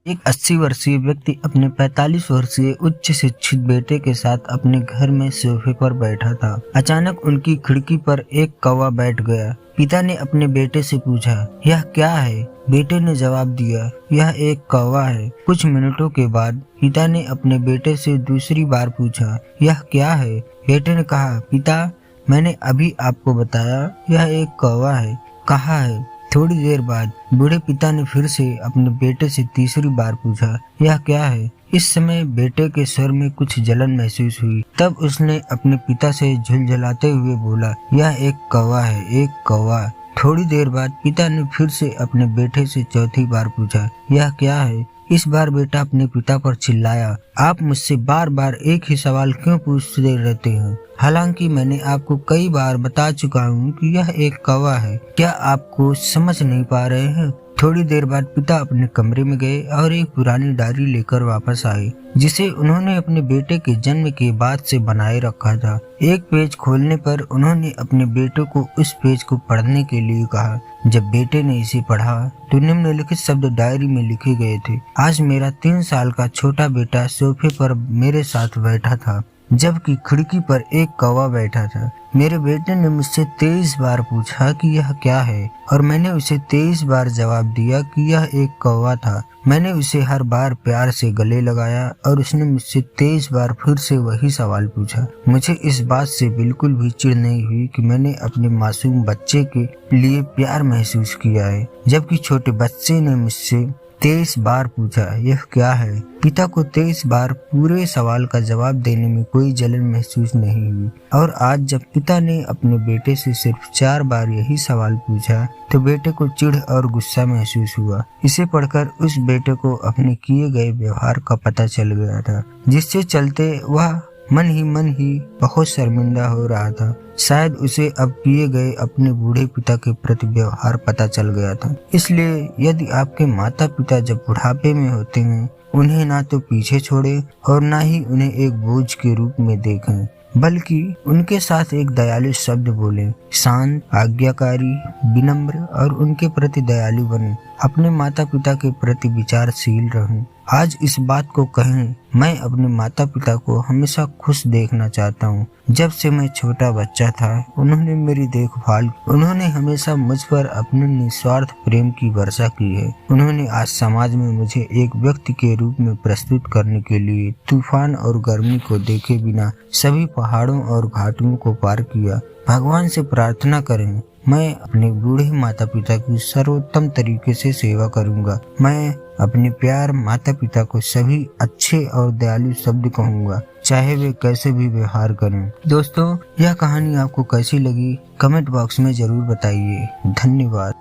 एक 80 वर्षीय व्यक्ति अपने 45 वर्षीय उच्च शिक्षित बेटे के साथ अपने घर में सोफे पर बैठा था। अचानक उनकी खिड़की पर एक कौवा बैठ गया। पिता ने अपने बेटे से पूछा, यह क्या है? बेटे ने जवाब दिया, यह एक कौवा है। कुछ मिनटों के बाद पिता ने अपने बेटे से दूसरी बार पूछा, यह क्या है? बेटे ने कहा, पिता, मैंने अभी आपको बताया, यह एक कौवा है। कहाँ है? थोड़ी देर बाद बूढ़े पिता ने फिर से अपने बेटे से तीसरी बार पूछा, यह क्या है? इस समय बेटे के स्वर में कुछ जलन महसूस हुई। तब उसने अपने पिता से झुलझुलाते हुए बोला, यह एक कौवा है, एक कौवा। थोड़ी देर बाद पिता ने फिर से अपने बेटे से चौथी बार पूछा, यह क्या है? इस बार बेटा अपने पिता पर चिल्लाया, आप मुझसे बार बार एक ही सवाल क्यों पूछते रहते हैं? हालांकि मैंने आपको कई बार बता चुका हूँ कि यह एक कौवा है। क्या आपको समझ नहीं पा रहे हैं? थोड़ी देर बाद पिता अपने कमरे में गए और एक पुरानी डायरी लेकर वापस आए, जिसे उन्होंने अपने बेटे के जन्म के बाद से बनाए रखा था। एक पेज खोलने पर उन्होंने अपने बेटे को उस पेज को पढ़ने के लिए कहा। जब बेटे ने इसे पढ़ा तो निम्नलिखित शब्द डायरी में लिखे गए थे, आज मेरा 3 साल का छोटा बेटा सोफे पर मेरे साथ बैठा था, जबकि खिड़की पर एक कौवा बैठा था। मेरे बेटे ने मुझसे 23 बार पूछा कि यह क्या है, और मैंने उसे 23 बार जवाब दिया कि यह एक कौवा था। मैंने उसे हर बार प्यार से गले लगाया और उसने मुझसे 23 बार फिर से वही सवाल पूछा। मुझे इस बात से बिल्कुल भी चिढ़ नहीं हुई कि मैंने अपने मासूम बच्चे के लिए प्यार महसूस किया है, जबकि छोटे बच्चे ने मुझसे 23 बार पूछा, यह क्या है? पिता को 23 बार पूरे सवाल का जवाब देने में कोई जलन महसूस नहीं हुई, और आज जब पिता ने अपने बेटे से सिर्फ 4 बार यही सवाल पूछा तो बेटे को चिढ़ और गुस्सा महसूस हुआ। इसे पढ़कर उस बेटे को अपने किए गए व्यवहार का पता चल गया था, जिससे चलते वह मन ही बहुत शर्मिंदा हो रहा था। शायद उसे अब किए गए अपने बूढ़े पिता के प्रति व्यवहार पता चल गया था। इसलिए यदि आपके माता पिता जब बुढ़ापे में होते हैं, उन्हें ना तो पीछे छोड़े और ना ही उन्हें एक बोझ के रूप में देखें, बल्कि उनके साथ एक दयालु शब्द बोलें। शांत, आज्ञाकारी, विनम्र और उनके प्रति दयालु बने। अपने माता पिता के प्रति विचारशील रहें। आज इस बात को कहें, मैं अपने माता पिता को हमेशा खुश देखना चाहता हूँ। जब से मैं छोटा बच्चा था, उन्होंने मेरी देखभाल, उन्होंने हमेशा मुझ पर अपने निस्वार्थ प्रेम की वर्षा की है। उन्होंने आज समाज में मुझे एक व्यक्ति के रूप में प्रस्तुत करने के लिए तूफान और गर्मी को देखे बिना सभी पहाड़ों और घाटियों को पार किया। भगवान से प्रार्थना करें, मैं अपने बूढ़े माता पिता की सर्वोत्तम तरीके से सेवा करूंगा। मैं अपने प्यार माता पिता को सभी अच्छे और दयालु शब्द कहूंगा, चाहे वे कैसे भी व्यवहार करें। दोस्तों, यह कहानी आपको कैसी लगी कमेंट बॉक्स में जरूर बताइए। धन्यवाद।